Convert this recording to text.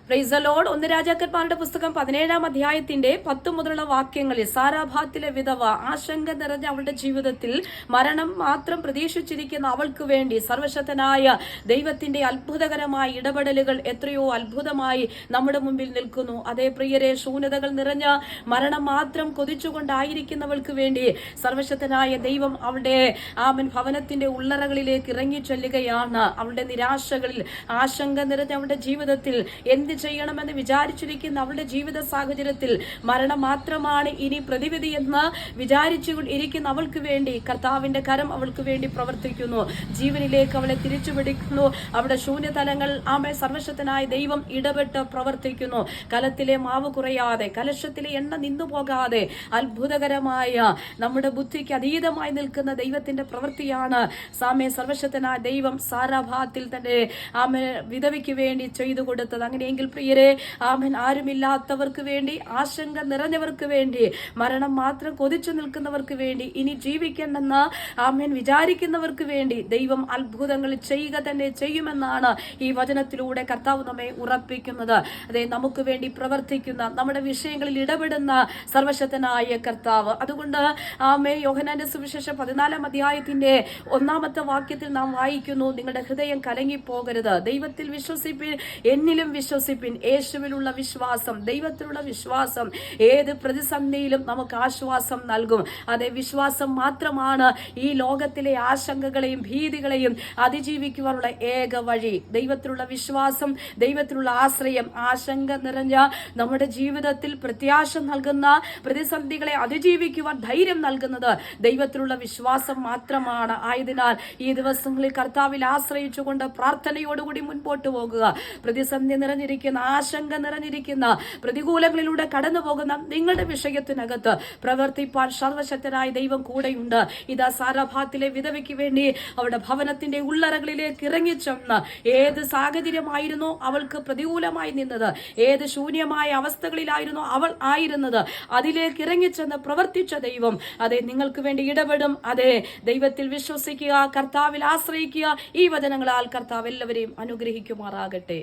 Praise the Lord. 1 രാജാക്കന്മാരുടെ പുസ്തകം 17-ാം അധ്യായത്തിന്റെ 10 മുതലുള്ള വാക്യങ്ങളിൽ സാരാഭാത്തിലെ വിധവ ആശങ്ക നിറഞ്ഞ അവളുടെ ജീവിതത്തിൽ മരണം മാത്രം പ്രതീക്ഷിച്ചിരിക്കുന്ന അവൾക്ക് വേണ്ടി സർവശക്തനായ ദൈവത്തിന്റെ അത്ഭുതകരമായ ഇടപെടലുകൾ എത്രയോ അത്ഭുതമായി നമ്മുടെ മുമ്പിൽ നിൽക്കുന്നു. അതേ പ്രിയരെ, ശൂന്യതകൾ നിറഞ്ഞ മരണം മാത്രം കൊതിച്ചുകൊണ്ടായിരിക്കുന്നവൾക്ക് വേണ്ടി സർവശക്തനായ ദൈവം അവളുടെ ഭവനത്തിന്റെ ഉള്ളറകളിലേക്ക് ഇറങ്ങി ചെല്ലുകയാണ്. അവളുടെ നിരാശകളിൽ, ആശങ്ക നിറഞ്ഞ അവളുടെ ജീവിതത്തിൽ എന്ത് ചെയ്യണമെന്ന് വിചാരിച്ചിരിക്കുന്ന അവളുടെ ജീവിത സാഹചര്യത്തിൽ മരണം മാത്രമാണ് ഇനി പ്രതിവിധി എന്ന് വിചാരിച്ചു ഇരിക്കുന്ന അവൾക്ക് വേണ്ടി കർത്താവിന്റെ കരം അവൾക്ക് വേണ്ടി പ്രവർത്തിക്കുന്നു. ജീവനിലേക്ക് അവളെ തിരിച്ചുപിടിക്കുന്നു. അവളുടെ ശൂന്യതലങ്ങൾ സർവശക്തനായ ദൈവം ഇടപെട്ട് പ്രവർത്തിക്കുന്നു. കലത്തിലെ മാവ് കുറയാതെ, കലശത്തിലെ എണ്ണ നിന്നു പോകാതെ അത്ഭുതകരമായ, നമ്മുടെ ബുദ്ധിക്ക് അതീതമായി നിൽക്കുന്ന ദൈവത്തിന്റെ പ്രവൃത്തിയാണ് സർവശക്തനായ ദൈവം സാരാഭാത്തിൽ തന്നെ വിധവയ്ക്ക് വേണ്ടി ചെയ്തു കൊടുത്തത്. അങ്ങനെയെങ്കിൽ പ്രിയരെ, ആരുമില്ലാത്തവർക്ക് വേണ്ടി, ആശങ്ക നിറഞ്ഞവർക്ക് വേണ്ടി, മരണം മാത്രം കൊതിച്ചു നിൽക്കുന്നവർക്ക് വേണ്ടി, ഇനി ജീവിക്കണമെന്ന് വിചാരിക്കുന്നവർക്ക് വേണ്ടി ദൈവം അത്ഭുതങ്ങൾ ചെയ്യുക തന്നെ ചെയ്യുമെന്നാണ് ഈ വചനത്തിലൂടെ കർത്താവ് നമ്മെ ഉറപ്പിക്കുന്നത്. അതെ, നമുക്ക് വേണ്ടി പ്രവർത്തിക്കുന്ന, നമ്മുടെ വിഷയങ്ങളിൽ ഇടപെടുന്ന സർവശക്തനായ കർത്താവ്. അതുകൊണ്ട് യോഹന്നാന്റെ സുവിശേഷം 14-ാം അധ്യായത്തിന്റെ 1-ാമത്തെ വാക്യത്തിൽ നാം വായിക്കുന്നു, നിങ്ങളുടെ ഹൃദയം കലങ്ങിപ്പോകരുത്, ദൈവത്തിൽ വിശ്വസിപ്പിൻ, എന്നിലും വിശ്വസിപ്പിൻ. യേശുവിലുള്ള വിശ്വാസം, ദൈവത്തിലുള്ള വിശ്വാസം ഏത് പ്രതിസന്ധിയിലും നമുക്ക് ആശ്വാസം നൽകും. അതേ, വിശ്വാസം മാത്രമാണ് ഈ ലോകത്തിലെ ആശങ്കകളെയും ഭീതികളെയും അതിജീവിക്കുവാനുള്ള ഏക വഴി. ദൈവത്തിലുള്ള വിശ്വാസം, ദൈവത്തിലുള്ള ആശ്രയം, ആശങ്ക നിറഞ്ഞ നമ്മുടെ ജീവിതത്തിൽ പ്രത്യാശ നൽകുന്ന, പ്രതിസന്ധികളെ അതിജീവിക്കുവാൻ ധൈര്യം നൽകുന്നത് ദൈവത്തിലുള്ള വിശ്വാസം മാത്രമാണ്. ആയതിനാൽ ഈ ദിവസങ്ങളിൽ കർത്താവിൽ ആശ്രയിച്ചുകൊണ്ട് പ്രാർത്ഥനയോടുകൂടി മുൻപോട്ട് പോകുക. പ്രതിസന്ധി നിറഞ്ഞിരിക്കുന്ന, ആശങ്ക നിറഞ്ഞിരിക്കുന്ന, പ്രതികൂലങ്ങളിലൂടെ കടന്നു പോകുന്ന നിങ്ങളുടെ വിഷയത്തിനകത്ത് പ്രവർത്തിപ്പാൻ സർവശക്തനായ ദൈവം കൂടെയുണ്ട്. ഇതാ സാരാഭാത്തിലെ വിധവയ്ക്ക് വേണ്ടി അവളുടെ ഭവനത്തിന്റെ ഉള്ളറകളിലേക്ക് ഇറങ്ങിച്ചെന്ന്, ഏത് സാഹചര്യമായിരുന്നോ അവൾക്ക് പ്രതികൂലമായി നിന്നത്, ഏത് ശൂന്യമായ അവസ്ഥകളിലായിരുന്നോ അവൾ ആയിരുന്നത്, അതിലേക്ക് ഇറങ്ങിച്ചെന്ന് പ്രവർത്തിച്ച ദൈവം അതെ നിങ്ങൾക്ക് വേണ്ടി ഇടപെടും. അതെ, ദൈവത്തിൽ വിശ്വസിക്കുക, കർത്താവിൽ ആശ്രയിക്കുക. ഈ വചനങ്ങളാൽ കർത്താവ് എല്ലാവരെയും അനുഗ്രഹിക്കുമാറാകട്ടെ.